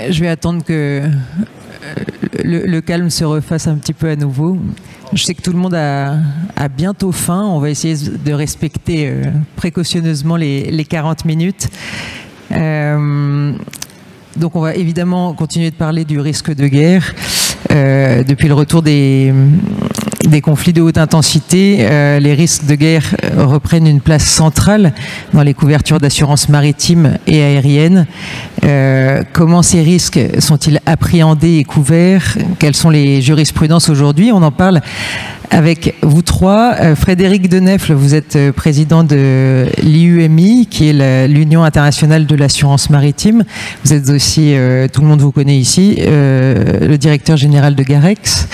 je vais attendre que le calme se refasse un petit peu à nouveau. Je sais que tout le monde a bientôt faim. On va essayer de respecter précautionneusement les 40 minutes. Donc on va évidemment continuer de parler du risque de guerre. Depuis le retour des conflits de haute intensité, les risques de guerre reprennent une place centrale dans les couvertures d'assurance maritime et aérienne. Comment ces risques sont-ils appréhendés et couverts? Quelles sont les jurisprudences aujourd'hui? On en parle avec vous trois. Frédéric Denefle, vous êtes président de l'IUMI, qui est l'Union internationale de l'assurance maritime. Vous êtes aussi, tout le monde vous connaît ici, le directeur général de Garex,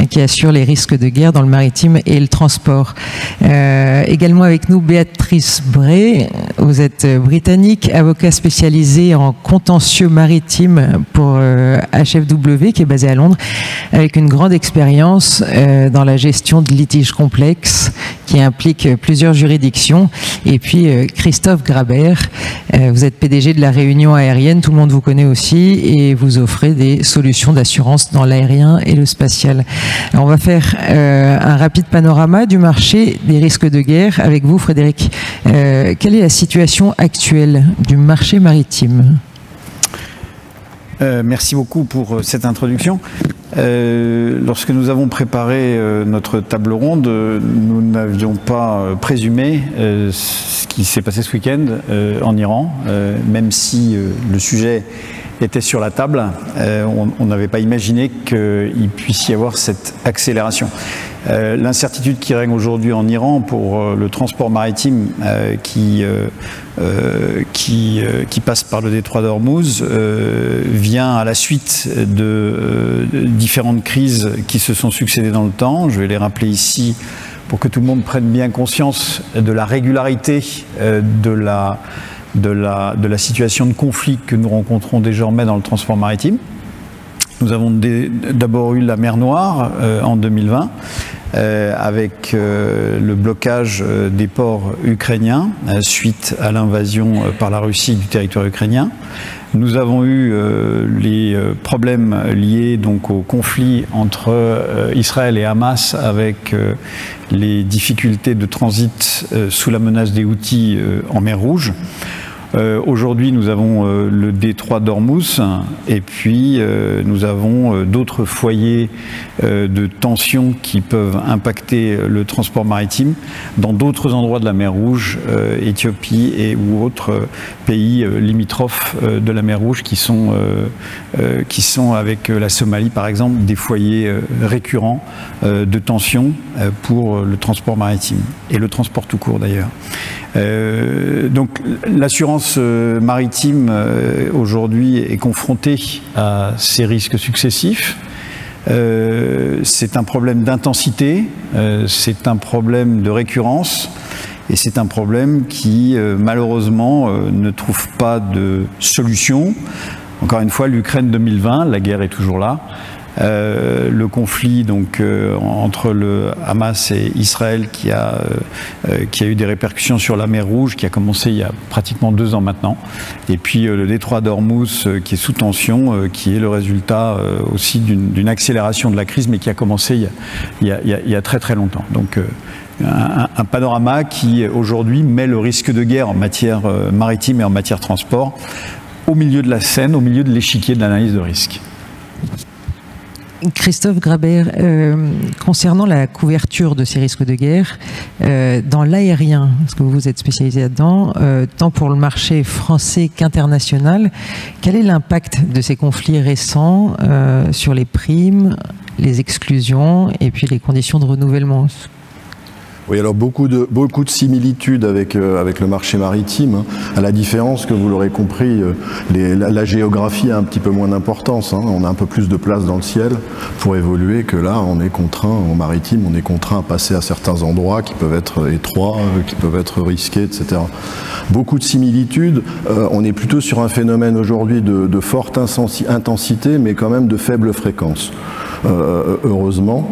qui assure les risques de guerre dans le maritime et le transport. Également avec nous, Béatrice Bray. Vous êtes britannique, avocat spécialisé en contentieux maritime pour HFW, qui est basé à Londres, avec une grande expérience dans la gestion de litiges complexes qui impliquent plusieurs juridictions. Et puis Christophe Grabert, vous êtes PDG de la Réunion aérienne, tout le monde vous connaît aussi, et vous offrez des solutions d'assurance dans l'aérien et le spatial. Alors, on va faire un rapide panorama du marché des risques de guerre avec vous, Frédéric. Quelle est la situation actuelle du marché maritime ? Merci beaucoup pour cette introduction. Lorsque nous avons préparé notre table ronde, nous n'avions pas présumé ce qui s'est passé ce week-end en Iran, même si le sujet était sur la table, on n'avait pas imaginé qu'il puisse y avoir cette accélération. L'incertitude qui règne aujourd'hui en Iran pour le transport maritime qui passe par le détroit d'Ormuz vient à la suite de différentes crises qui se sont succédées dans le temps. Je vais les rappeler ici pour que tout le monde prenne bien conscience de la régularité de la situation de conflit que nous rencontrons désormais dans le transport maritime. Nous avons d'abord eu la mer Noire en 2020 avec le blocage des ports ukrainiens suite à l'invasion par la Russie du territoire ukrainien. Nous avons eu les problèmes liés donc au conflit entre Israël et Hamas avec les difficultés de transit sous la menace des Houthis en mer Rouge. Aujourd'hui, nous avons le détroit d'Ormuz et puis nous avons d'autres foyers de tensions qui peuvent impacter le transport maritime dans d'autres endroits de la mer Rouge, Éthiopie ou autres pays limitrophes de la mer Rouge qui sont avec la Somalie par exemple des foyers récurrents de tensions pour le transport maritime et le transport tout court d'ailleurs. Donc l'assurance maritime aujourd'hui est confrontée à ces risques successifs. C'est un problème d'intensité, c'est un problème de récurrence et c'est un problème qui malheureusement ne trouve pas de solution. Encore une fois, l'Ukraine 2020, la guerre est toujours là. Le conflit donc entre le Hamas et Israël qui a eu des répercussions sur la mer Rouge, qui a commencé il y a pratiquement 2 ans maintenant, et puis le détroit d'Ormuz qui est sous tension, qui est le résultat aussi d'une accélération de la crise, mais qui a commencé il y a très très longtemps. Donc un panorama qui aujourd'hui met le risque de guerre en matière maritime et en matière transport au milieu de la scène, au milieu de l'échiquier de l'analyse de risque. Christophe Grabert, concernant la couverture de ces risques de guerre, dans l'aérien, parce que vous êtes spécialisé là-dedans, tant pour le marché français qu'international, quel est l'impact de ces conflits récents sur les primes, les exclusions et puis les conditions de renouvellement ? Oui, alors beaucoup de similitudes avec le marché maritime, hein. À la différence que vous l'aurez compris, la géographie a un petit peu moins d'importance, hein. On a un peu plus de place dans le ciel pour évoluer que là, on est contraint, en maritime, on est contraint à passer à certains endroits qui peuvent être étroits, qui peuvent être risqués, etc. Beaucoup de similitudes. On est plutôt sur un phénomène aujourd'hui de forte intensité, mais quand même de faible fréquence. heureusement,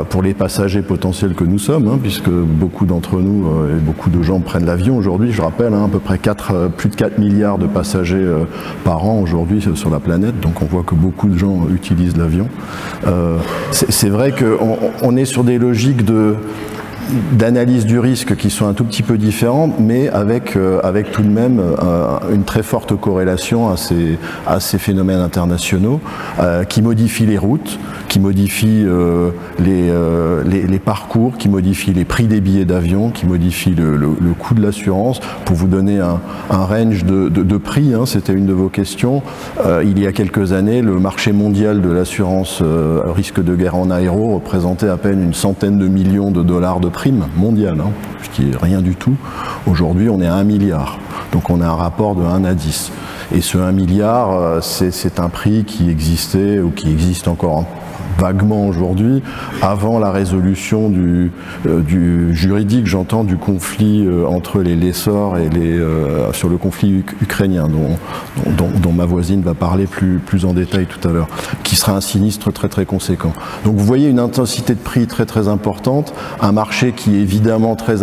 pour les passagers potentiels que nous sommes, hein, puisque beaucoup d'entre nous et beaucoup de gens prennent l'avion aujourd'hui. Je rappelle, hein, à peu près plus de 4 milliards de passagers par an aujourd'hui sur la planète, donc on voit que beaucoup de gens utilisent l'avion. C'est vrai qu'on est sur des logiques d'analyse du risque qui sont un tout petit peu différentes, mais avec tout de même une très forte corrélation à ces phénomènes internationaux qui modifient les routes, qui modifient les parcours, qui modifient les prix des billets d'avion, qui modifient le coût de l'assurance. Pour vous donner un range de prix, hein, c'était une de vos questions, il y a quelques années, le marché mondial de l'assurance risque de guerre en aéro représentait à peine une centaine de millions de dollars de prime mondiale, hein, ce qui est rien du tout. Aujourd'hui, on est à 1 milliard. Donc on a un rapport de 1 à 10. Et ce 1 milliard, c'est un prix qui existait ou qui existe encore vaguement aujourd'hui, avant la résolution du juridique, j'entends, du conflit entre les lessors et sur le conflit ukrainien, dont ma voisine va parler plus en détail tout à l'heure, qui sera un sinistre très très conséquent. Donc vous voyez une intensité de prix très très importante, un marché qui est évidemment très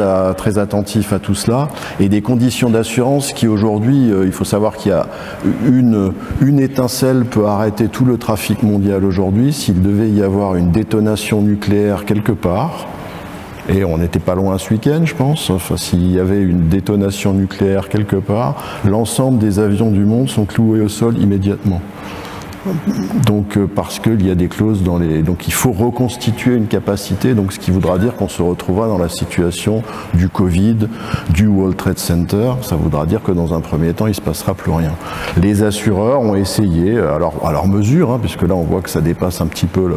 attentif à tout cela, et des conditions d'assurance qui aujourd'hui, il faut savoir qu'il y a une étincelle peut arrêter tout le trafic mondial aujourd'hui. S'il devait y avoir une détonation nucléaire quelque part, et on n'était pas loin ce week-end, je pense, enfin, s'il y avait une détonation nucléaire quelque part, l'ensemble des avions du monde sont cloués au sol immédiatement. Donc parce qu'il y a des clauses dans les... Donc il faut reconstituer une capacité, donc ce qui voudra dire qu'on se retrouvera dans la situation du Covid, du World Trade Center. Ça voudra dire que dans un premier temps, il ne se passera plus rien. Les assureurs ont essayé, à leur mesure, hein, puisque là on voit que ça dépasse un petit peu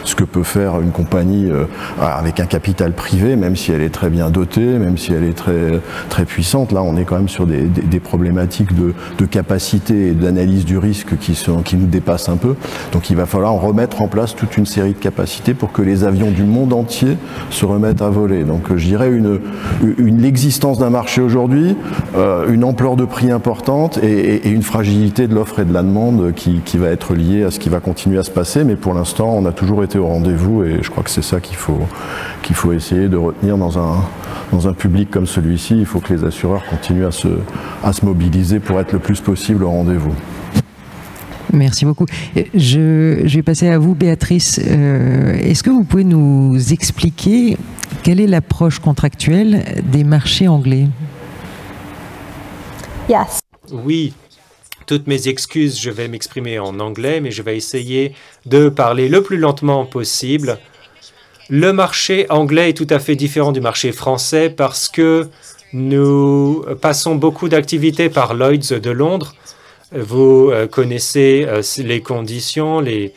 ce que peut faire une compagnie avec un capital privé, même si elle est très bien dotée, même si elle est très, très puissante. Là on est quand même sur des problématiques de capacité et d'analyse du risque qui nous dépassent un peu. Donc il va falloir remettre en place toute une série de capacités pour que les avions du monde entier se remettent à voler. Donc je dirais l'existence d'un marché aujourd'hui, une ampleur de prix importante et une fragilité de l'offre et de la demande qui va être liée à ce qui va continuer à se passer. Mais pour l'instant, on a toujours été au rendez-vous et je crois que c'est ça qu'il faut essayer de retenir dans un public comme celui-ci. Il faut que les assureurs continuent à se mobiliser pour être le plus possible au rendez-vous. Merci beaucoup. Je vais passer à vous, Béatrice. Est-ce que vous pouvez nous expliquer quelle est l'approche contractuelle des marchés anglais? Yes. Oui, toutes mes excuses, je vais m'exprimer en anglais, mais je vais essayer de parler le plus lentement possible. Le marché anglais est tout à fait différent du marché français parce que nous passons beaucoup d'activités par Lloyd's de Londres. Vous connaissez les conditions, et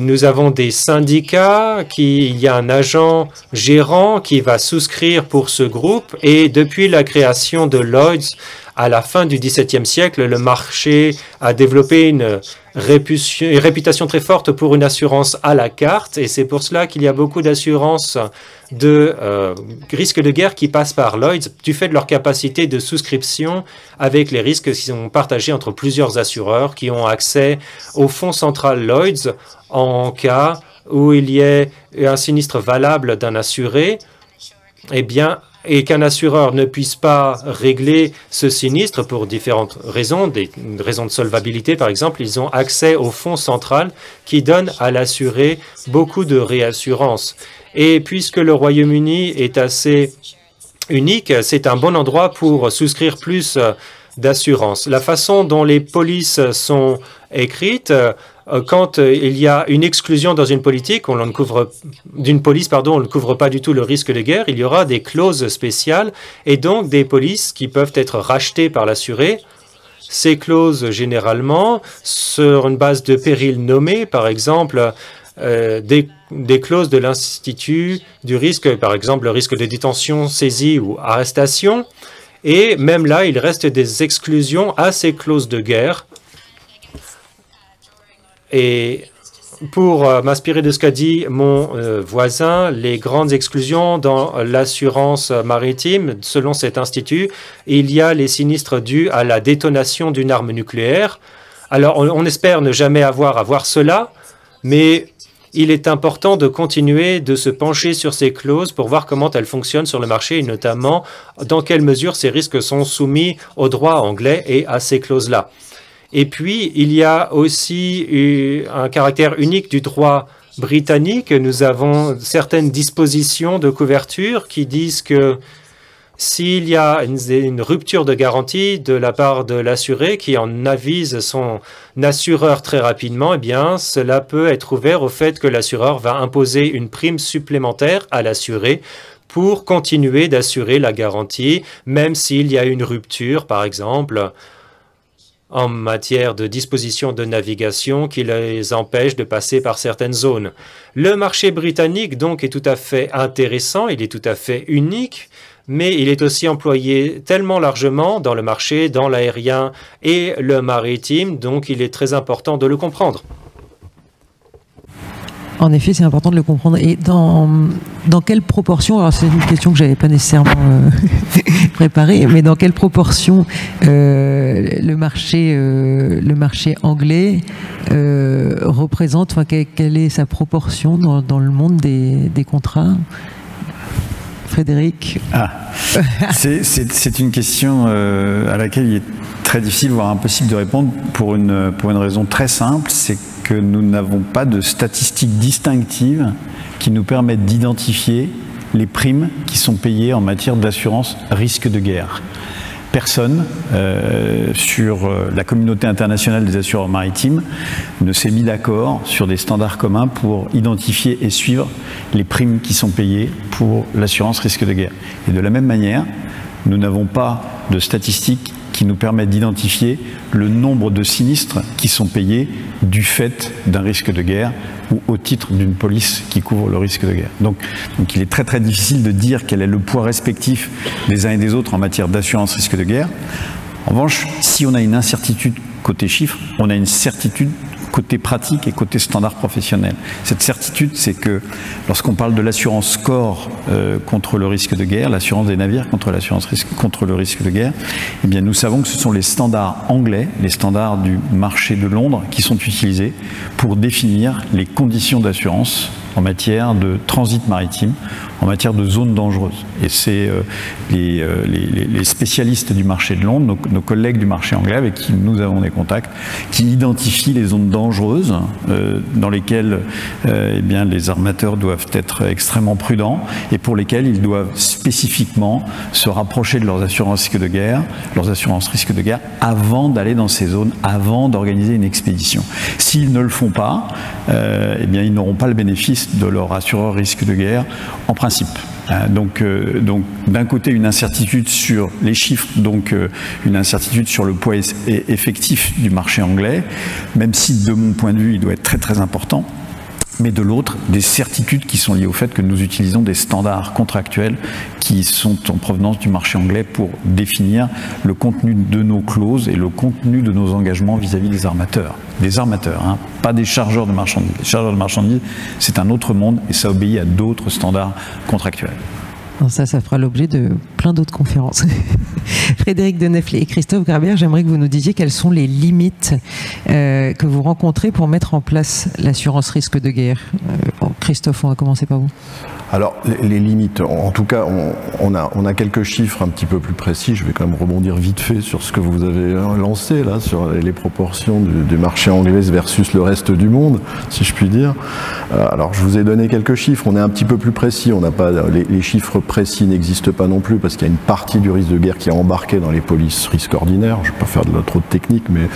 nous avons des syndicats, il y a un agent gérant qui va souscrire pour ce groupe et depuis la création de Lloyd's à la fin du XVIIe siècle, le marché a développé une réputation très forte pour une assurance à la carte et c'est pour cela qu'il y a beaucoup d'assurances de risques de guerre qui passent par Lloyd's du fait de leur capacité de souscription avec les risques qui sont partagés entre plusieurs assureurs qui ont accès au fonds central Lloyd's en cas où il y ait un sinistre valable d'un assuré, eh bien, et qu'un assureur ne puisse pas régler ce sinistre pour différentes raisons, des raisons de solvabilité par exemple, ils ont accès au fonds central qui donne à l'assuré beaucoup de réassurance. Et puisque le Royaume-Uni est assez unique, c'est un bon endroit pour souscrire plus d'assurance. La façon dont les polices sont écrites, quand il y a une exclusion dans une politique, on ne couvre pas du tout le risque de guerre, il y aura des clauses spéciales et donc des polices qui peuvent être rachetées par l'assuré. Ces clauses, généralement, sur une base de péril nommé, par exemple, des clauses de l'Institut du risque, par exemple le risque de détention, saisie ou arrestation. Et même là, il reste des exclusions à ces clauses de guerre. Et pour m'inspirer de ce qu'a dit mon voisin, les grandes exclusions dans l'assurance maritime, selon cet institut, il y a les sinistres dus à la détonation d'une arme nucléaire. Alors, on espère ne jamais avoir à voir cela, mais il est important de continuer de se pencher sur ces clauses pour voir comment elles fonctionnent sur le marché et notamment dans quelle mesure ces risques sont soumis au droit anglais et à ces clauses-là. Et puis, il y a aussi un caractère unique du droit britannique. Nous avons certaines dispositions de couverture qui disent que s'il y a une rupture de garantie de la part de l'assuré qui en avise son assureur très rapidement, eh bien, cela peut être ouvert au fait que l'assureur va imposer une prime supplémentaire à l'assuré pour continuer d'assurer la garantie, même s'il y a une rupture, par exemple, en matière de dispositions de navigation qui les empêchent de passer par certaines zones. Le marché britannique, donc, est tout à fait intéressant, il est tout à fait unique, mais il est aussi employé tellement largement dans le marché, dans l'aérien et le maritime, donc il est très important de le comprendre. En effet, c'est important de le comprendre. Et dans quelle proportion, alors c'est une question que je n'avais pas nécessairement préparée, mais dans quelle proportion le marché anglais représente, enfin, quelle est sa proportion dans le monde des contrats ? Frédéric. C'est une question à laquelle il est très difficile, voire impossible de répondre pour une raison très simple, c'est que nous n'avons pas de statistiques distinctives qui nous permettent d'identifier les primes qui sont payées en matière d'assurance risque de guerre. Personne sur la communauté internationale des assureurs maritimes ne s'est mis d'accord sur des standards communs pour identifier et suivre les primes qui sont payées pour l'assurance risque de guerre. Et de la même manière, nous n'avons pas de statistiques qui nous permettent d'identifier le nombre de sinistres qui sont payés du fait d'un risque de guerre ou au titre d'une police qui couvre le risque de guerre. Donc il est très très difficile de dire quel est le poids respectif des uns et des autres en matière d'assurance risque de guerre. En revanche, si on a une incertitude côté chiffres, on a une certitude côté pratique et côté standard professionnel. Cette certitude, c'est que lorsqu'on parle de l'assurance corps contre le risque de guerre, l'assurance des navires contre le risque de guerre, eh bien nous savons que ce sont les standards anglais, les standards du marché de Londres qui sont utilisés pour définir les conditions d'assurance en matière de transit maritime, en matière de zones dangereuses. Et c'est les spécialistes du marché de Londres, nos collègues du marché anglais avec qui nous avons des contacts, qui identifient les zones dangereuses dans lesquelles eh bien, les armateurs doivent être extrêmement prudents et pour lesquelles ils doivent spécifiquement se rapprocher de leurs assurances risque de guerre, avant d'aller dans ces zones, avant d'organiser une expédition. S'ils ne le font pas, eh bien, ils n'auront pas le bénéfice de leur assureur risque de guerre en principe. Donc d'un côté une incertitude sur les chiffres, donc une incertitude sur le poids effectif du marché anglais, même si de mon point de vue il doit être très très important, mais de l'autre des certitudes qui sont liées au fait que nous utilisons des standards contractuels qui sont en provenance du marché anglais pour définir le contenu de nos clauses et le contenu de nos engagements vis-à-vis des armateurs. Des armateurs, hein, pas des chargeurs de marchandises. Les chargeurs de marchandises, c'est un autre monde et ça obéit à d'autres standards contractuels. Ça fera l'objet de plein d'autres conférences. Frédéric Deneflé et Christophe Grabert, j'aimerais que vous nous disiez quelles sont les limites que vous rencontrez pour mettre en place l'assurance risque de guerre. Christophe, on va commencer par vous. Alors, les limites, en tout cas, on a quelques chiffres un petit peu plus précis. Je vais quand même rebondir vite fait sur ce que vous avez lancé, là, sur les proportions du marché anglais versus le reste du monde, si je puis dire. Alors, je vous ai donné quelques chiffres. On est un petit peu plus précis. On n'a pas les chiffres précis n'existent pas non plus parce qu'il y a une partie du risque de guerre qui est embarquée dans les polices risques ordinaires. Je ne vais pas faire trop de technique, mais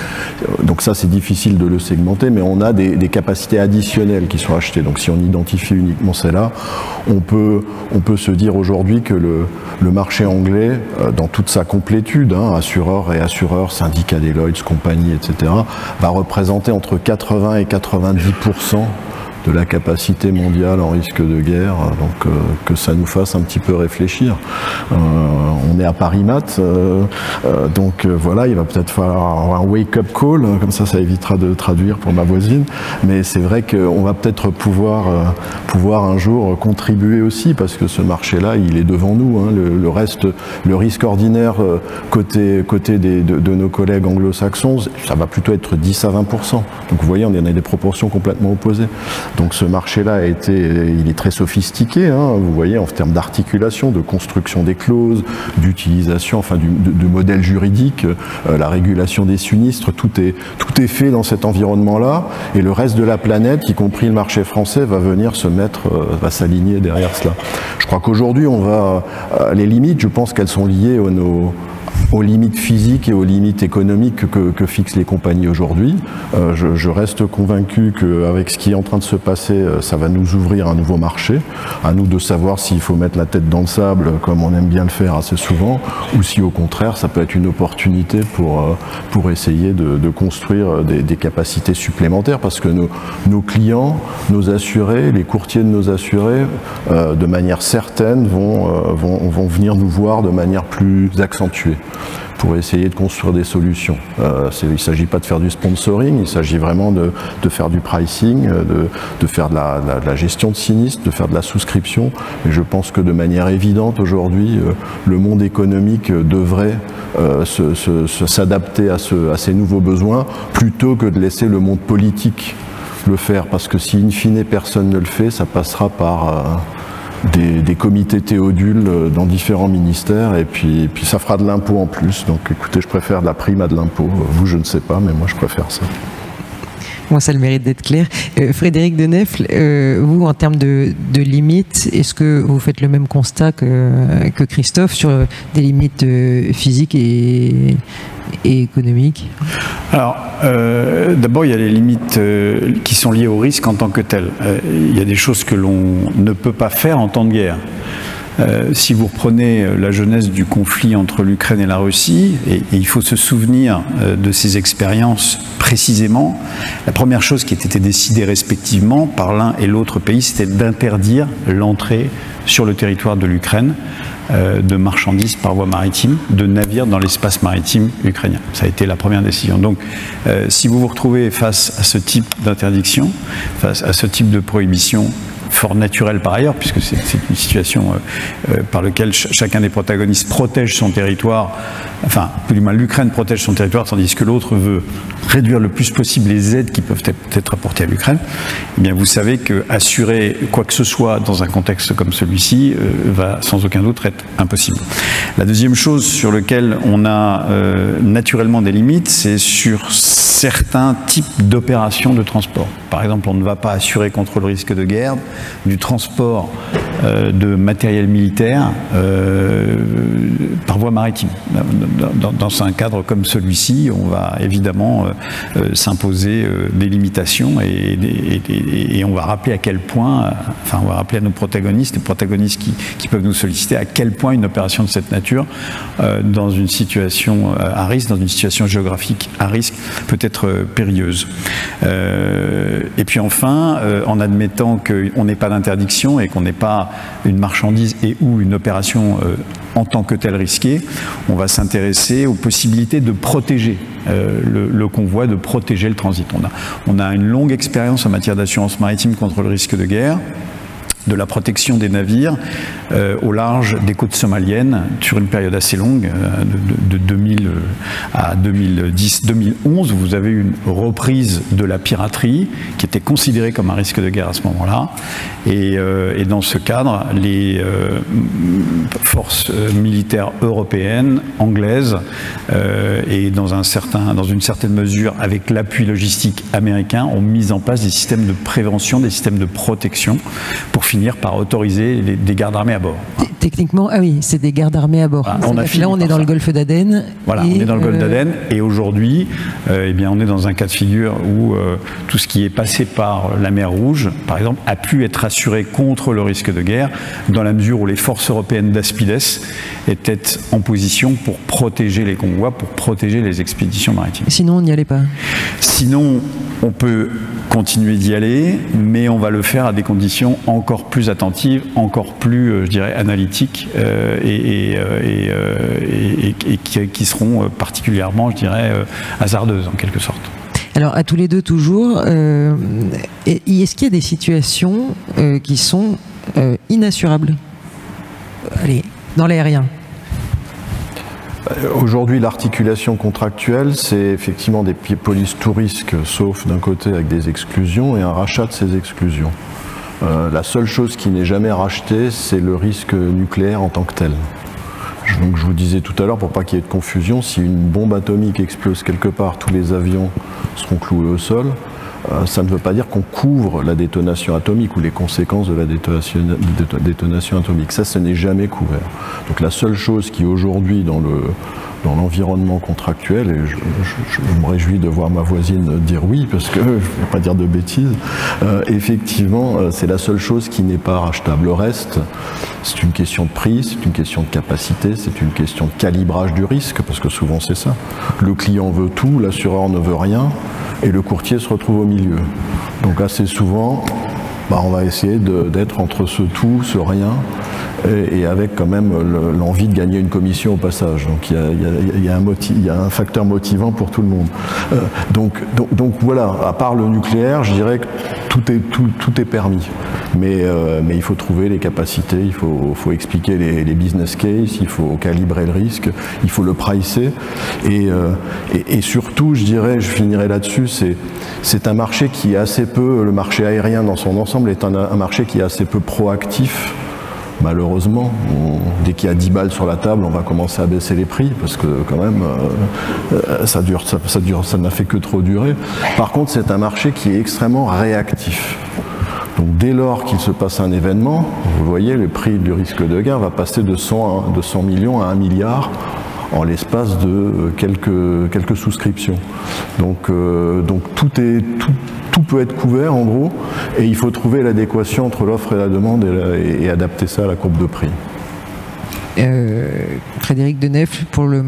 donc ça, c'est difficile de le segmenter. Mais on a des capacités additionnelles qui sont achetées. Donc, si on identifie uniquement celle-là, on peut se dire aujourd'hui que le marché anglais, dans toute sa complétude, hein, assureurs, réassureurs, syndicats des Lloyd's, compagnies, etc., va représenter entre 80 et 90% de la capacité mondiale en risque de guerre, donc que ça nous fasse un petit peu réfléchir. On est à Paris Mat, donc voilà, il va peut-être falloir avoir un wake-up call, comme ça évitera de traduire pour ma voisine, mais c'est vrai qu'on va peut-être pouvoir un jour contribuer aussi, parce que ce marché-là, il est devant nous, hein. Le reste, le risque ordinaire côté de nos collègues anglo-saxons, ça va plutôt être 10 à 20%. Donc vous voyez, on est dans des proportions complètement opposées. Donc ce marché-là il est très sophistiqué, hein. Vous voyez, en termes d'articulation, de construction des clauses, d'utilisation, enfin de modèles juridiques, la régulation des sinistres, tout est fait dans cet environnement-là, et le reste de la planète, y compris le marché français, va venir va s'aligner derrière cela. Je crois qu'aujourd'hui, les limites, je pense qu'elles sont liées aux limites physiques et aux limites économiques que fixent les compagnies aujourd'hui. Je reste convaincu qu'avec ce qui est en train de se passer, ça va nous ouvrir un nouveau marché. À nous de savoir s'il faut mettre la tête dans le sable, comme on aime bien le faire assez souvent, ou si au contraire, ça peut être une opportunité pour essayer de construire des capacités supplémentaires, parce que nos clients, nos assurés, les courtiers de nos assurés, de manière certaine, vont venir nous voir de manière plus accentuée pour essayer de construire des solutions. Il ne s'agit pas de faire du sponsoring, il s'agit vraiment de faire du pricing, de faire de la gestion de sinistres, de faire de la souscription. Et je pense que de manière évidente aujourd'hui, le monde économique devrait s'adapter à ces nouveaux besoins, plutôt que de laisser le monde politique le faire. Parce que si in fine personne ne le fait, ça passera par des comités théodules dans différents ministères, et puis ça fera de l'impôt en plus. Donc écoutez, je préfère de la prime à de l'impôt. Vous, je ne sais pas, mais moi je préfère ça. Moi, ça a le mérite d'être clair. Frédéric Denefle, vous, en termes de limites, est-ce que vous faites le même constat que Christophe sur des limites physiques et économiques? Alors, d'abord, il y a les limites qui sont liées au risque en tant que tel. Il y a des choses que l'on ne peut pas faire en temps de guerre. Si vous reprenez la genèse du conflit entre l'Ukraine et la Russie, et il faut se souvenir de ces expériences précisément, la première chose qui était décidée respectivement par l'un et l'autre pays, c'était d'interdire l'entrée sur le territoire de l'Ukraine de marchandises par voie maritime, de navires dans l'espace maritime ukrainien. Ça a été la première décision. Donc, si vous vous retrouvez face à ce type d'interdiction, face à ce type de prohibition, fort naturel par ailleurs, puisque c'est une situation par laquelle chacun des protagonistes protège son territoire, enfin, plus du moins l'Ukraine protège son territoire, tandis que l'autre veut réduire le plus possible les aides qui peuvent être apportées à l'Ukraine. Eh bien, vous savez qu'assurer quoi que ce soit dans un contexte comme celui-ci va sans aucun doute être impossible. La deuxième chose sur laquelle on a naturellement des limites, c'est sur certains types d'opérations de transport. Par exemple, on ne va pas assurer contre le risque de guerre du transport de matériel militaire par voie maritime. Dans un cadre comme celui-ci, on va évidemment s'imposer des limitations et on va rappeler à quel point, enfin on va rappeler à nos protagonistes, les protagonistes qui peuvent nous solliciter, à quel point une opération de cette nature, dans une situation à risque, dans une situation géographique à risque, peut être périlleuse. Et puis enfin, en admettant qu'on n'ait pas d'interdiction et qu'on n'ait pas une marchandise et ou une opération en tant que telle risquée, on va s'intéresser aux possibilités de protéger le convoi, de protéger le transit. On a une longue expérience en matière d'assurance maritime contre le risque de guerre, de la protection des navires au large des côtes somaliennes sur une période assez longue, de 2000 à 2010-2011, vous avez eu une reprise de la piraterie qui était considérée comme un risque de guerre à ce moment-là. Et dans ce cadre, les forces militaires européennes, anglaises, et dans une certaine mesure avec l'appui logistique américain, ont mis en place des systèmes de prévention, des systèmes de protection pour finir par autoriser des gardes armés à bord. Techniquement, ah oui, c'est des gardes armés à bord. Voilà, là, on est dans le golfe d'Aden. Voilà, on est dans le golfe d'Aden. Et aujourd'hui, eh bien, on est dans un cas de figure où tout ce qui est passé par la mer Rouge, par exemple, a pu être assuré contre le risque de guerre, dans la mesure où les forces européennes d'Aspides étaient en position pour protéger les convois, pour protéger les expéditions maritimes. Sinon, on n'y allait pas. Sinon, On peut continuer d'y aller, mais on va le faire à des conditions encore plus attentives, encore plus, je dirais, analytiques qui seront particulièrement, je dirais, hasardeuses en quelque sorte. Alors, à tous les deux toujours, est-ce qu'il y a des situations qui sont inassurables? Allez, dans l'aérien. Aujourd'hui, l'articulation contractuelle, c'est effectivement des polices tout risque, sauf d'un côté avec des exclusions et un rachat de ces exclusions. La seule chose qui n'est jamais rachetée, c'est le risque nucléaire en tant que tel. Donc je vous disais tout à l'heure, pour pas qu'il y ait de confusion, si une bombe atomique explose quelque part, tous les avions seront cloués au sol. Ça ne veut pas dire qu'on couvre la détonation atomique ou les conséquences de la détonation atomique. Ça, ce n'est jamais couvert. Donc la seule chose qui aujourd'hui dans l'environnement contractuel, et je me réjouis de voir ma voisine dire oui, parce que je ne vais pas dire de bêtises, effectivement, c'est la seule chose qui n'est pas rachetable. Le reste, c'est une question de prix, c'est une question de capacité, c'est une question de calibrage du risque, parce que souvent c'est ça. Le client veut tout, l'assureur ne veut rien, et le courtier se retrouve au milieu. Donc assez souvent, on va essayer d'être entre ce tout, ce rien, et avec quand même l'envie de gagner une commission au passage. Donc il y a un facteur motivant pour tout le monde. Donc voilà, à part le nucléaire, je dirais que tout est permis. Mais il faut trouver les capacités, il faut expliquer les business cases, il faut calibrer le risque, il faut le pricer. Et surtout, je dirais, je finirai là-dessus, c'est un marché qui est assez peu, le marché aérien dans son ensemble est un marché qui est assez peu proactif. Malheureusement, dès qu'il y a 10 balles sur la table, on va commencer à baisser les prix parce que quand même, ça n'a fait que trop durer. Par contre, c'est un marché qui est extrêmement réactif. Donc dès lors qu'il se passe un événement, vous voyez, le prix du risque de guerre va passer de 100 millions à 1 milliard en l'espace de quelques souscriptions. Donc tout peut être couvert en gros, et il faut trouver l'adéquation entre l'offre et la demande et adapter ça à la courbe de prix. Frédéric Denefle, pour le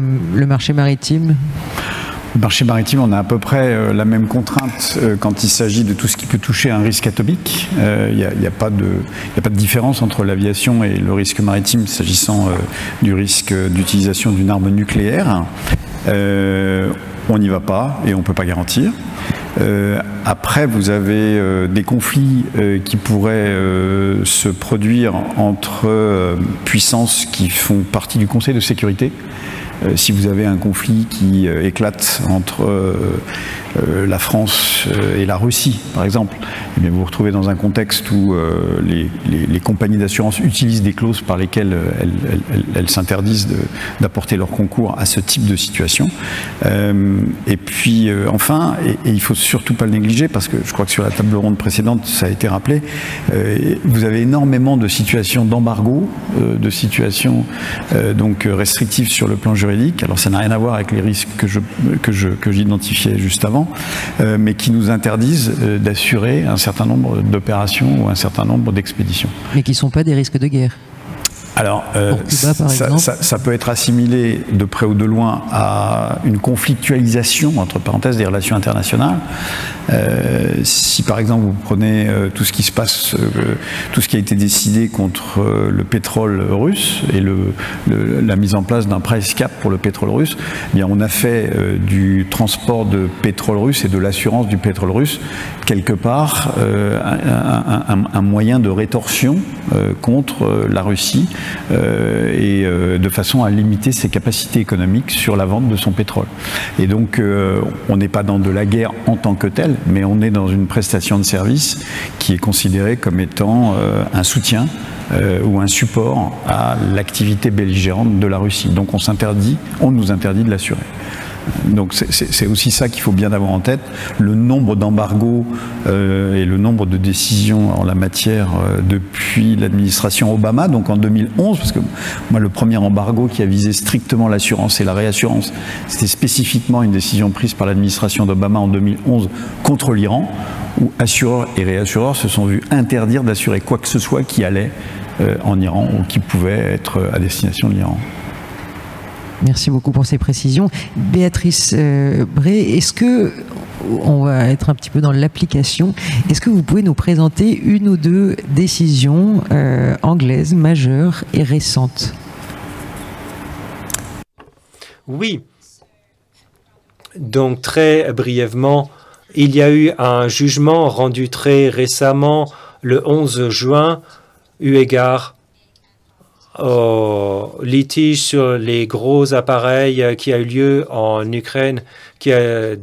marché maritime. Le marché maritime, on a à peu près la même contrainte quand il s'agit de tout ce qui peut toucher un risque atomique. Il n'y a pas de différence entre l'aviation et le risque maritime s'agissant du risque d'utilisation d'une arme nucléaire. On n'y va pas et on ne peut pas garantir. Après, vous avez des conflits qui pourraient se produire entre puissances qui font partie du Conseil de sécurité. Si vous avez un conflit qui éclate entre la France et la Russie, par exemple, eh bien vous vous retrouvez dans un contexte où les compagnies d'assurance utilisent des clauses par lesquelles elles s'interdisent d'apporter leur concours à ce type de situation. Et puis enfin, et il ne faut surtout pas le négliger, parce que je crois que sur la table ronde précédente, ça a été rappelé, vous avez énormément de situations d'embargo, de situations donc restrictives sur le plan juridique. Alors ça n'a rien à voir avec les risques que j'identifiais juste avant, mais qui nous interdisent d'assurer un certain nombre d'opérations ou un certain nombre d'expéditions. Mais qui ne sont pas des risques de guerre. Alors, Cuba, par exemple. Ça peut être assimilé de près ou de loin à une conflictualisation, entre parenthèses, des relations internationales. Si par exemple vous prenez tout ce qui se passe, tout ce qui a été décidé contre le pétrole russe et la mise en place d'un price cap pour le pétrole russe, eh bien on a fait du transport de pétrole russe et de l'assurance du pétrole russe quelque part un moyen de rétorsion contre la Russie et de façon à limiter ses capacités économiques sur la vente de son pétrole. Et donc on n'est pas dans de la guerre en tant que telle, mais on est dans une prestation de service qui est considérée comme étant un soutien ou un support à l'activité belligérante de la Russie. Donc on nous interdit de l'assurer. Donc c'est aussi ça qu'il faut bien avoir en tête. Le nombre d'embargos et le nombre de décisions en la matière depuis l'administration Obama, donc en 2011, parce que moi le premier embargo qui a visé strictement l'assurance et la réassurance, c'était spécifiquement une décision prise par l'administration d'Obama en 2011 contre l'Iran, où assureurs et réassureurs se sont vus interdire d'assurer quoi que ce soit qui allait en Iran ou qui pouvait être à destination de l'Iran. Merci beaucoup pour ces précisions. Béatrice Bré, est-ce que on va être un petit peu dans l'application. Est-ce que vous pouvez nous présenter une ou deux décisions anglaises majeures et récentes? Oui. Donc, très brièvement, il y a eu un jugement rendu très récemment, le 11 juin, eu égard au litige sur les gros appareils qui a eu lieu en Ukraine, qui a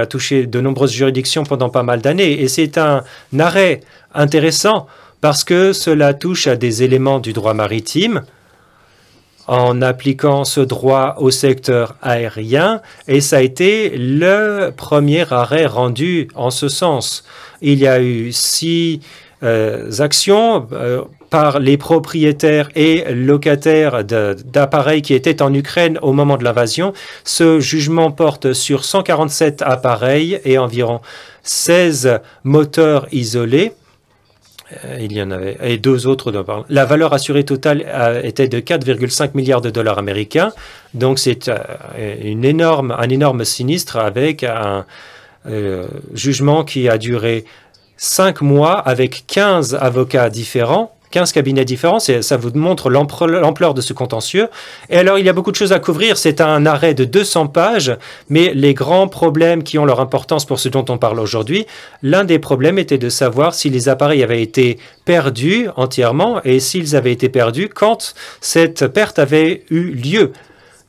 touché de nombreuses juridictions pendant pas mal d'années. Et c'est un arrêt intéressant parce que cela touche à des éléments du droit maritime en appliquant ce droit au secteur aérien, et ça a été le premier arrêt rendu en ce sens. Il y a eu 6 actions par les propriétaires et locataires d'appareils qui étaient en Ukraine au moment de l'invasion. Ce jugement porte sur 147 appareils et environ 16 moteurs isolés. Il y en avait, et 2 autres. La valeur assurée totale était de 4,5 milliards de dollars américains. Donc, c'est un énorme sinistre avec un jugement qui a duré 5 mois avec 15 avocats différents, 15 cabinets différents. Ça vous montre l'ampleur de ce contentieux. Et alors, il y a beaucoup de choses à couvrir. C'est un arrêt de 200 pages, mais les grands problèmes qui ont leur importance pour ce dont on parle aujourd'hui, l'un des problèmes était de savoir si les appareils avaient été perdus entièrement et s'ils avaient été perdus quand cette perte avait eu lieu.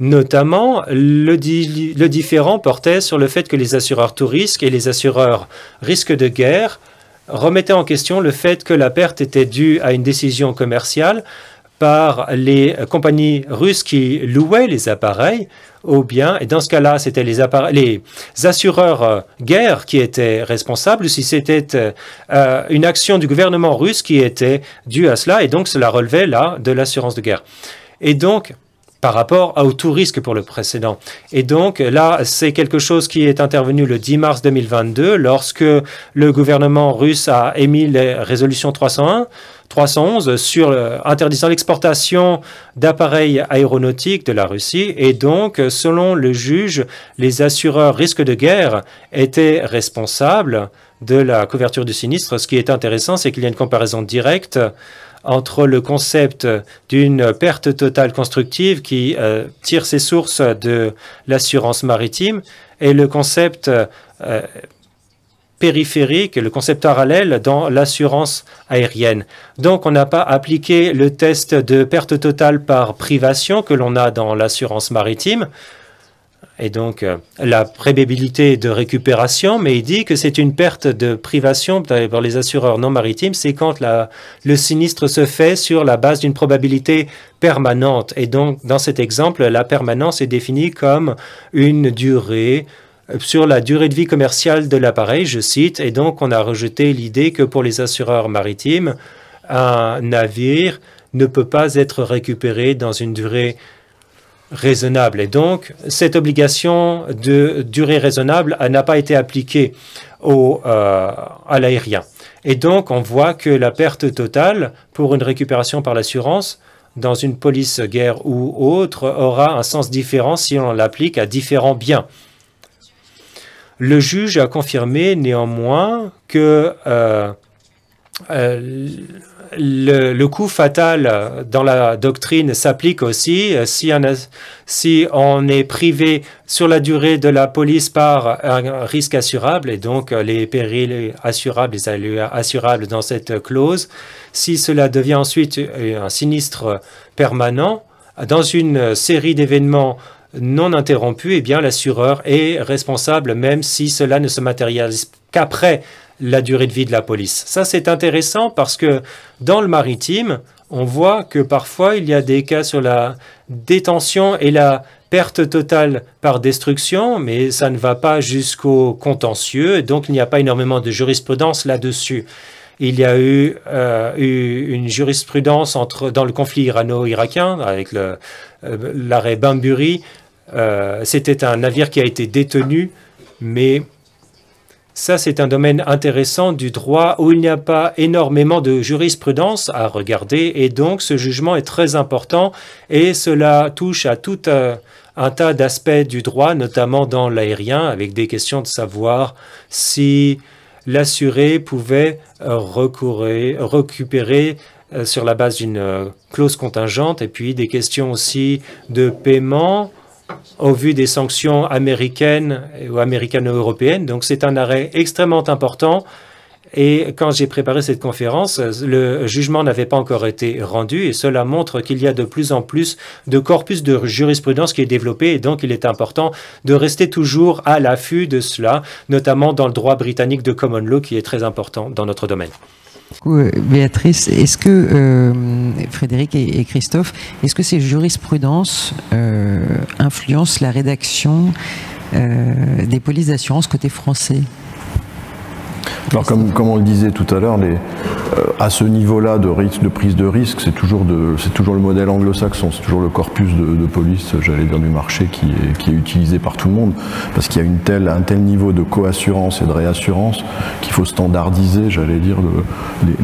Notamment, le différend portait sur le fait que les assureurs tout risque et les assureurs risque de guerre remettait en question le fait que la perte était due à une décision commerciale par les compagnies russes qui louaient les appareils, ou bien, et dans ce cas-là, c'était les assureurs guerre qui étaient responsables, ou si c'était une action du gouvernement russe qui était due à cela, et donc cela relevait là de l'assurance de guerre. Et donc, par rapport au tout risque pour le précédent. Et donc, là, c'est quelque chose qui est intervenu le 10 mars 2022 lorsque le gouvernement russe a émis la résolution 311 sur interdisant l'exportation d'appareils aéronautiques de la Russie. Et donc, selon le juge, les assureurs risque de guerre étaient responsables de la couverture du sinistre. Ce qui est intéressant, c'est qu'il y a une comparaison directe entre le concept d'une perte totale constructive qui tire ses sources de l'assurance maritime et le concept périphérique, le concept parallèle dans l'assurance aérienne. Donc, on n'a pas appliqué le test de perte totale par privation que l'on a dans l'assurance maritime. Et donc, la probabilité de récupération, mais il dit que c'est une perte de privation pour les assureurs non maritimes, c'est quand le sinistre se fait sur la base d'une probabilité permanente. Et donc, dans cet exemple, la permanence est définie comme une durée sur la durée de vie commerciale de l'appareil, je cite, et donc on a rejeté l'idée que pour les assureurs maritimes, un navire ne peut pas être récupéré dans une durée raisonnable. Et donc, cette obligation de durée raisonnable n'a pas été appliquée à l'aérien. Et donc, on voit que la perte totale pour une récupération par l'assurance dans une police guerre ou autre aura un sens différent si on l'applique à différents biens. Le juge a confirmé néanmoins que le coût fatal dans la doctrine s'applique aussi si on est privé sur la durée de la police par un risque assurable et donc les périls assurables, les aléas assurables dans cette clause. Si cela devient ensuite un sinistre permanent, dans une série d'événements non interrompus, eh bien l'assureur est responsable même si cela ne se matérialise qu'après la durée de vie de la police. Ça, c'est intéressant parce que dans le maritime, on voit que parfois, il y a des cas sur la détention et la perte totale par destruction, mais ça ne va pas jusqu'au contentieux, donc il n'y a pas énormément de jurisprudence là-dessus. Il y a eu une jurisprudence dans le conflit irano-irakien avec l'arrêt Bamburi. C'était un navire qui a été détenu, mais Ça, c'est un domaine intéressant du droit où il n'y a pas énormément de jurisprudence à regarder et donc ce jugement est très important et cela touche à tout un tas d'aspects du droit, notamment dans l'aérien, avec des questions de savoir si l'assuré pouvait récupérer sur la base d'une clause contingente et puis des questions aussi de paiement au vu des sanctions américaines ou américano-européennes. Donc, c'est un arrêt extrêmement important. Et quand j'ai préparé cette conférence, le jugement n'avait pas encore été rendu et cela montre qu'il y a de plus en plus de corpus de jurisprudence qui est développé et donc il est important de rester toujours à l'affût de cela, notamment dans le droit britannique de common law qui est très important dans notre domaine. Béatrice, est-ce que, Frédéric et Christophe, est-ce que ces jurisprudences influencent la rédaction des polices d'assurance côté français? Alors comme on le disait tout à l'heure, à ce niveau-là de prise de risque, c'est toujours le modèle anglo-saxon, c'est toujours le corpus de police, j'allais dire, du marché qui est utilisé par tout le monde, parce qu'il y a un tel niveau de coassurance et de réassurance qu'il faut standardiser, j'allais dire,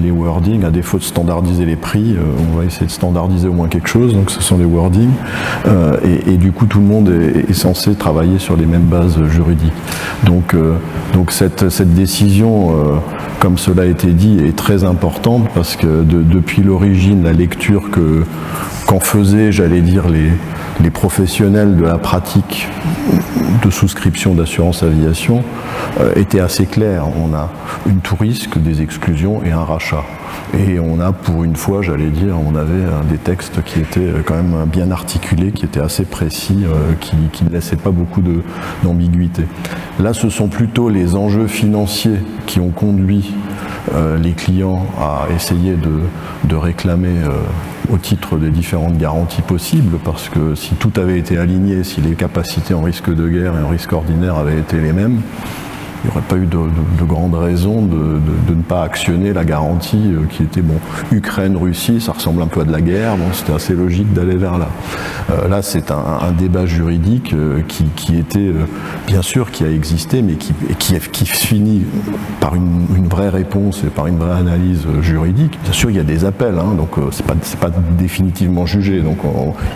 les wordings. À défaut de standardiser les prix, on va essayer de standardiser au moins quelque chose, donc ce sont les wordings, et du coup tout le monde est censé travailler sur les mêmes bases juridiques. Donc cette décision, comme cela a été dit, est très importante parce que depuis l'origine, la lecture qu'en faisaient, j'allais dire, les professionnels de la pratique de souscription d'assurance aviation était assez claire. On a une tout-risque, des exclusions et un rachat. Et on a, pour une fois, j'allais dire, on avait des textes qui étaient quand même bien articulés, qui étaient assez précis, qui ne laissaient pas beaucoup d'ambiguïté. Là, ce sont plutôt les enjeux financiers qui ont conduit les clients à essayer de réclamer au titre des différentes garanties possibles, parce que si tout avait été aligné, si les capacités en risque de guerre et en risque ordinaire avaient été les mêmes, il n'y aurait pas eu de grande raison de ne pas actionner la garantie qui était, bon, Ukraine-Russie, ça ressemble un peu à de la guerre, donc c'était assez logique d'aller vers là. Là, c'est un débat juridique qui était, bien sûr, qui a existé, mais qui finit par une vraie réponse et par une vraie analyse juridique. Bien sûr, il y a des appels, hein, donc c'est pas définitivement jugé, donc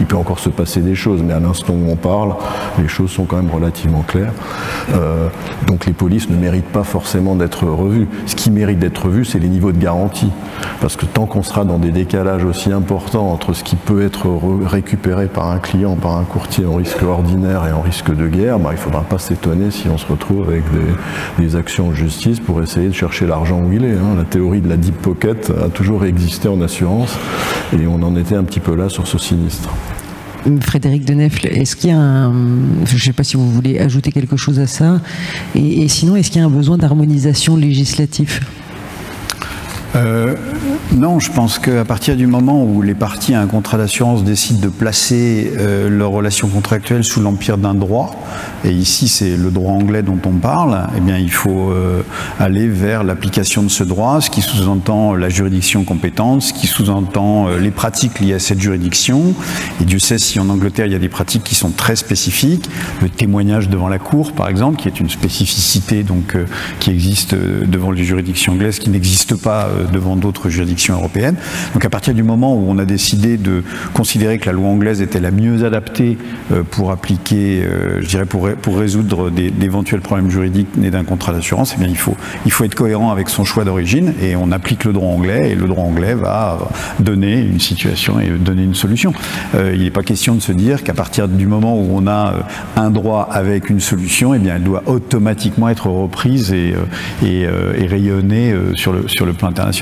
il peut encore se passer des choses, mais à l'instant où on parle, les choses sont quand même relativement claires. Donc les polices ne méritent pas forcément d'être revues. Ce qui mérite d'être revu, c'est les niveaux de garantie. Parce que tant qu'on sera dans des décalages aussi importants entre ce qui peut être récupéré par un client, par un courtier en risque ordinaire et en risque de guerre, il ne faudra pas s'étonner si on se retrouve avec des actions de justice pour essayer de chercher l'argent où il est. La théorie de la deep pocket a toujours existé en assurance et on en était un petit peu là sur ce sinistre. Frédéric Denefle, est-ce qu'il y a je ne sais pas si vous voulez ajouter quelque chose à ça, et sinon, est-ce qu'il y a un besoin d'harmonisation législative ? Non, je pense qu'à partir du moment où les parties à un contrat d'assurance décident de placer leur relation contractuelle sous l'empire d'un droit, et ici c'est le droit anglais dont on parle, eh bien il faut aller vers l'application de ce droit, ce qui sous-entend la juridiction compétente, ce qui sous-entend les pratiques liées à cette juridiction. Et Dieu sait si en Angleterre il y a des pratiques qui sont très spécifiques, le témoignage devant la cour par exemple, qui est une spécificité donc qui existe devant les juridictions anglaises, qui n'existe pas devant d'autres juridictions européennes. Donc à partir du moment où on a décidé de considérer que la loi anglaise était la mieux adaptée pour appliquer, je dirais pour résoudre d'éventuels problèmes juridiques nés d'un contrat d'assurance, eh bien il faut être cohérent avec son choix d'origine et on applique le droit anglais et le droit anglais va donner une situation et donner une solution. Il n'est pas question de se dire qu'à partir du moment où on a un droit avec une solution, eh bien elle doit automatiquement être reprise et rayonnée sur le plan international.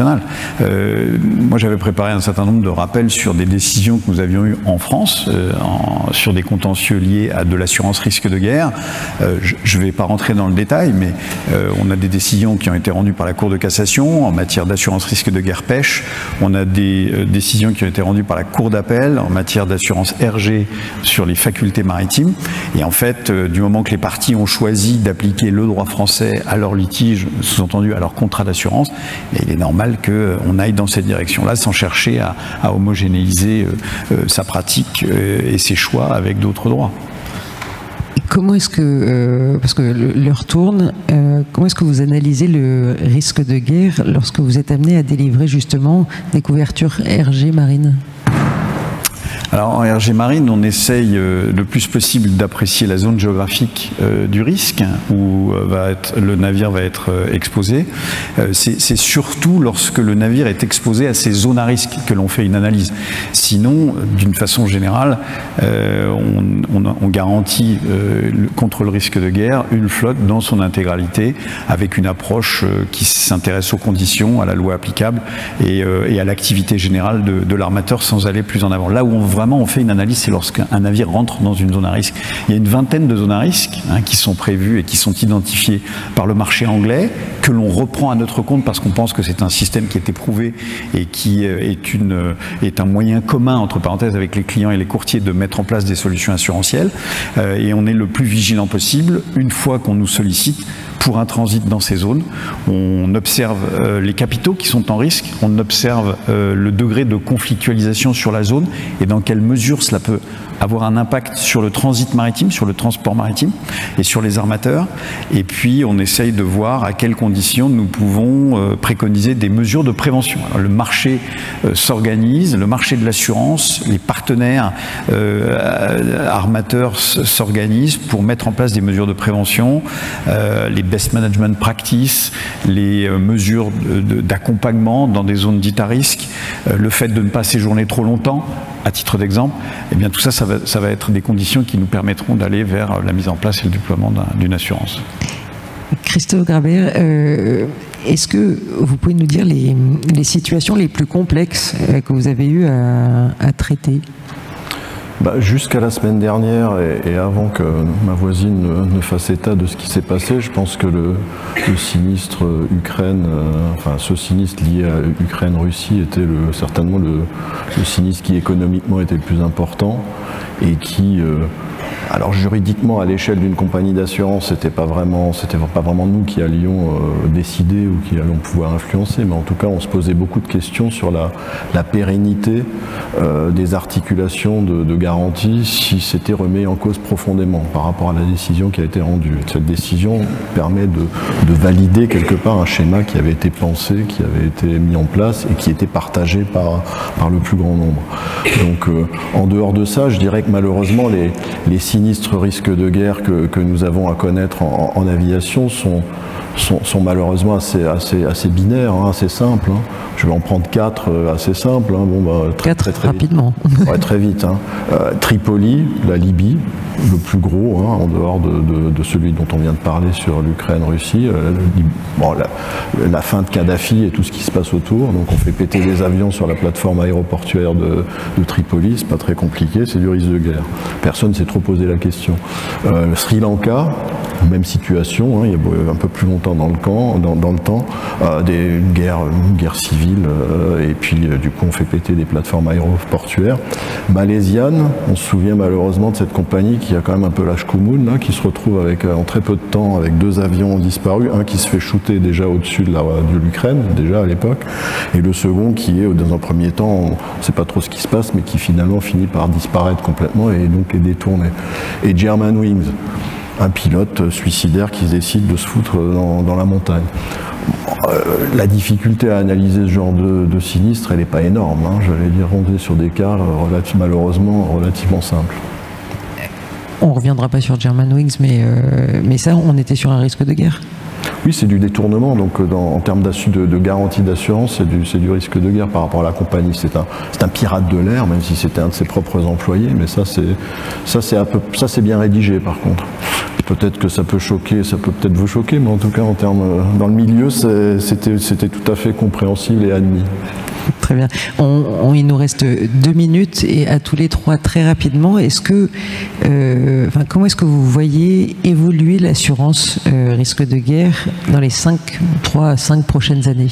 Moi, j'avais préparé un certain nombre de rappels sur des décisions que nous avions eues en France, sur des contentieux liés à de l'assurance risque de guerre. Je ne vais pas rentrer dans le détail, mais on a des décisions qui ont été rendues par la Cour de cassation en matière d'assurance risque de guerre pêche. On a des décisions qui ont été rendues par la Cour d'appel en matière d'assurance RG sur les facultés maritimes. Et en fait, du moment que les parties ont choisi d'appliquer le droit français à leur litige, sous-entendu à leur contrat d'assurance, il est normal qu'on aille dans cette direction-là sans chercher à homogénéiser sa pratique et ses choix avec d'autres droits. comment est-ce que, parce que l'heure tourne, comment est-ce que vous analysez le risque de guerre lorsque vous êtes amené à délivrer justement des couvertures RG marine ? Alors en RG Marine, on essaye le plus possible d'apprécier la zone géographique du risque où le navire va être exposé. C'est surtout lorsque le navire est exposé à ces zones à risque que l'on fait une analyse. Sinon, d'une façon générale, on garantit contre le risque de guerre une flotte dans son intégralité avec une approche qui s'intéresse aux conditions, à la loi applicable et à l'activité générale de l'armateur sans aller plus en avant. Là où on fait une analyse, c'est lorsqu'un navire rentre dans une zone à risque. Il y a une vingtaine de zones à risque qui sont prévues et qui sont identifiées par le marché anglais, que l'on reprend à notre compte parce qu'on pense que c'est un système qui est éprouvé et qui est un moyen commun, entre parenthèses, avec les clients et les courtiers de mettre en place des solutions assurantielles. Et on est le plus vigilant possible. Une fois qu'on nous sollicite pour un transit dans ces zones, on observe les capitaux qui sont en risque, on observe le degré de conflictualisation sur la zone et dans quelle mesure cela peut avoir un impact sur le transit maritime, sur le transport maritime et sur les armateurs. Et puis on essaye de voir à quelles conditions nous pouvons préconiser des mesures de prévention. Alors, le marché s'organise, le marché de l'assurance, les partenaires armateurs s'organisent pour mettre en place des mesures de prévention, les best management practices, les mesures d'accompagnement dans des zones dites à risque, le fait de ne pas séjourner trop longtemps, à titre d'exemple, eh bien tout ça, ça va être des conditions qui nous permettront d'aller vers la mise en place et le déploiement d'une assurance. Christophe Grabert, est-ce que vous pouvez nous dire les situations les plus complexes que vous avez eu à traiter ? Jusqu'à la semaine dernière et avant que ma voisine ne fasse état de ce qui s'est passé, je pense que le sinistre Ukraine, ce sinistre lié à Ukraine-Russie était certainement le sinistre qui économiquement était le plus important et qui, alors juridiquement à l'échelle d'une compagnie d'assurance, c'était pas vraiment nous qui allions décider ou qui allions pouvoir influencer, mais en tout cas on se posait beaucoup de questions sur la pérennité des articulations de garantie si c'était remis en cause profondément par rapport à la décision qui a été rendue. Cette décision permet de valider quelque part un schéma qui avait été pensé, qui avait été mis en place et qui était partagé par le plus grand nombre. Donc en dehors de ça, je dirais que malheureusement les sinistres risques de guerre que nous avons à connaître en aviation sont malheureusement assez binaires, assez simples. Je vais en prendre 4 assez simples. Très rapidement. Ouais, très vite. Tripoli, la Libye, le plus gros, en dehors de celui dont on vient de parler sur l'Ukraine-Russie. La fin de Kadhafi et tout ce qui se passe autour. Donc on fait péter des avions sur la plateforme aéroportuaire de Tripoli, c'est pas très compliqué, c'est du risque de guerre. Personne ne s'est trop posé la question. Sri Lanka, même situation, il y a un peu plus longtemps dans le temps, une guerre civile, et puis du coup on fait péter des plateformes aéroportuaires. Malaisiane, on se souvient malheureusement de cette compagnie qui a quand même un peu l'âge Koumoun, qui se retrouve en très peu de temps avec 2 avions disparus, un qui se fait shooter déjà au-dessus de l'Ukraine, déjà à l'époque, et le second qui est, dans un premier temps, on ne sait pas trop ce qui se passe, mais qui finalement finit par disparaître complètement et donc est détourné. Et Germanwings, un pilote suicidaire qui décide de se foutre dans la montagne. La difficulté à analyser ce genre de sinistre, elle n'est pas énorme. J'allais dire, on est sur des cas malheureusement relativement simples. On ne reviendra pas sur Germanwings, mais ça, on était sur un risque de guerre. Oui, c'est du détournement, donc en termes de garantie d'assurance, c'est du risque de guerre par rapport à la compagnie. C'est un pirate de l'air, même si c'était un de ses propres employés, mais ça c'est bien rédigé par contre. Peut-être que ça peut choquer, ça peut peut-être vous choquer, mais en tout cas dans le milieu, c'était tout à fait compréhensible et admis. Très bien. Il nous reste 2 minutes et à tous les 3 très rapidement, comment est-ce que vous voyez évoluer l'assurance risque de guerre dans les 3 à 5 prochaines années,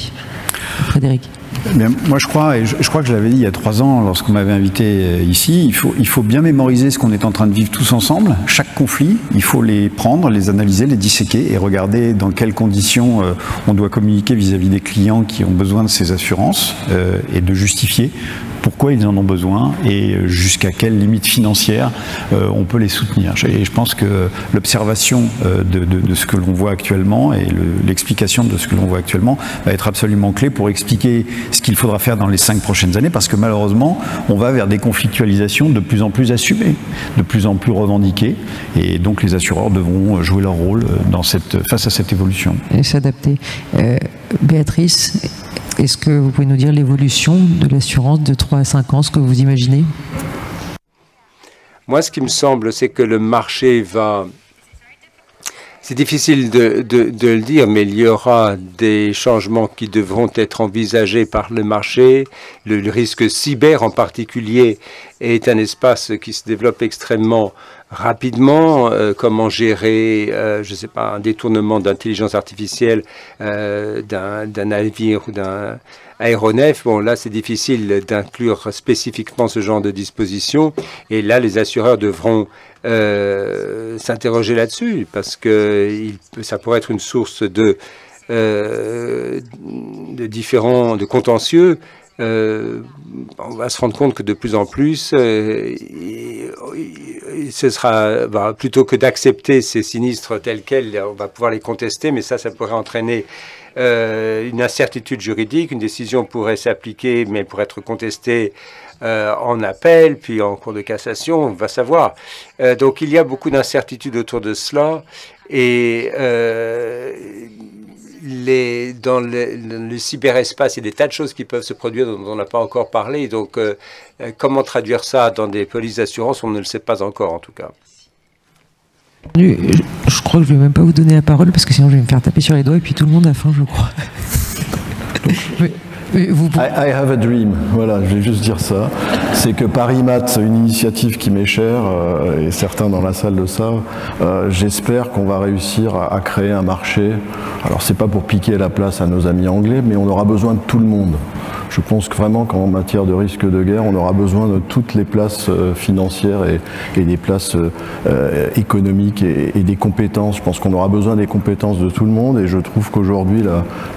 Frédéric? Bien, moi je crois que je l'avais dit il y a 3 ans lorsqu'on m'avait invité ici, il faut bien mémoriser ce qu'on est en train de vivre tous ensemble. Chaque conflit, il faut les prendre, les analyser, les disséquer et regarder dans quelles conditions on doit communiquer vis-à-vis des clients qui ont besoin de ces assurances et de justifier pourquoi ils en ont besoin et jusqu'à quelle limite financière on peut les soutenir. Et je pense que l'observation de ce que l'on voit actuellement et l'explication de ce que l'on voit actuellement va être absolument clé pour expliquer ce qu'il faudra faire dans les 5 prochaines années, parce que malheureusement, on va vers des conflictualisations de plus en plus assumées, de plus en plus revendiquées, et donc les assureurs devront jouer leur rôle face à cette évolution. Et s'adapter. Béatrice, est-ce que vous pouvez nous dire l'évolution de l'assurance de 3 à 5 ans, ce que vous imaginez? Moi, ce qui me semble, c'est que le marché va... C'est difficile de le dire, mais il y aura des changements qui devront être envisagés par le marché. Le risque cyber en particulier est un espace qui se développe extrêmement rapidement. Comment gérer, je ne sais pas, un détournement d'intelligence artificielle d'un navire ou d'un aéronef. Bon, là, c'est difficile d'inclure spécifiquement ce genre de dispositions. Et là, les assureurs devront s'interroger là-dessus, parce que ça pourrait être une source de contentieux. On va se rendre compte que de plus en plus, ce sera plutôt que d'accepter ces sinistres tels quels, on va pouvoir les contester, mais ça pourrait entraîner une incertitude juridique. Une décision pourrait s'appliquer, mais pourrait être contestée en appel, puis en cour de cassation, on va savoir. Donc il y a beaucoup d'incertitudes autour de cela, et dans le cyberespace, il y a des tas de choses qui peuvent se produire dont on n'a pas encore parlé. Donc comment traduire ça dans des polices d'assurance, on ne le sait pas encore en tout cas. Je crois que je ne vais même pas vous donner la parole, parce que sinon je vais me faire taper sur les doigts et puis tout le monde a faim, je crois. I have a dream, voilà, je vais juste dire ça. C'est que Paris Mat, une initiative qui m'est chère, et certains dans la salle le savent, j'espère qu'on va réussir à créer un marché. Alors c'est pas pour piquer la place à nos amis anglais, mais on aura besoin de tout le monde. Je pense que vraiment qu'en matière de risque de guerre, on aura besoin de toutes les places financières et des places économiques et des compétences. Je pense qu'on aura besoin des compétences de tout le monde, et je trouve qu'aujourd'hui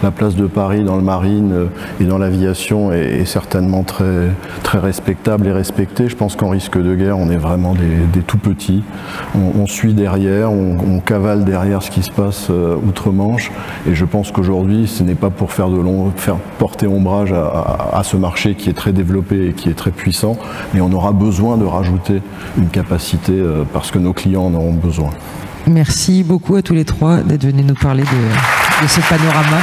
la place de Paris dans le marine et dans l'aviation est certainement très, très respectable et respectée. Je pense qu'en risque de guerre, on est vraiment des tout petits. On suit derrière, on cavale derrière ce qui se passe outre-Manche, et je pense qu'aujourd'hui, ce n'est pas pour faire porter ombrage à ce marché qui est très développé et qui est très puissant, mais on aura besoin de rajouter une capacité parce que nos clients en auront besoin. Merci beaucoup à tous les trois d'être venus nous parler de ce panorama.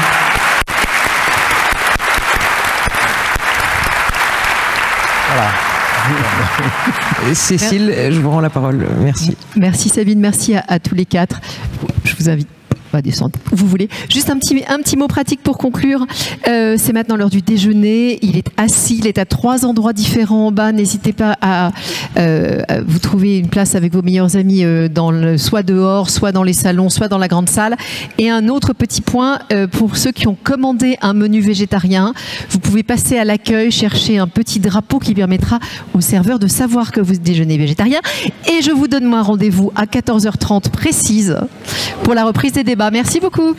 Voilà. Cécile, je vous rends la parole. Merci. Merci Sabine, merci à tous les quatre. Je vous invite à descendre où vous voulez. Juste un petit mot pratique pour conclure. C'est maintenant l'heure du déjeuner. Il est assis, il est à 3 endroits différents en bas. N'hésitez pas à vous trouver une place avec vos meilleurs amis soit dehors, soit dans les salons, soit dans la grande salle. Et un autre petit point, pour ceux qui ont commandé un menu végétarien, vous pouvez passer à l'accueil, chercher un petit drapeau qui permettra aux serveurs de savoir que vous déjeunez végétarien. Et je vous donne un rendez-vous à 14h30 précise pour la reprise des débats. Merci beaucoup.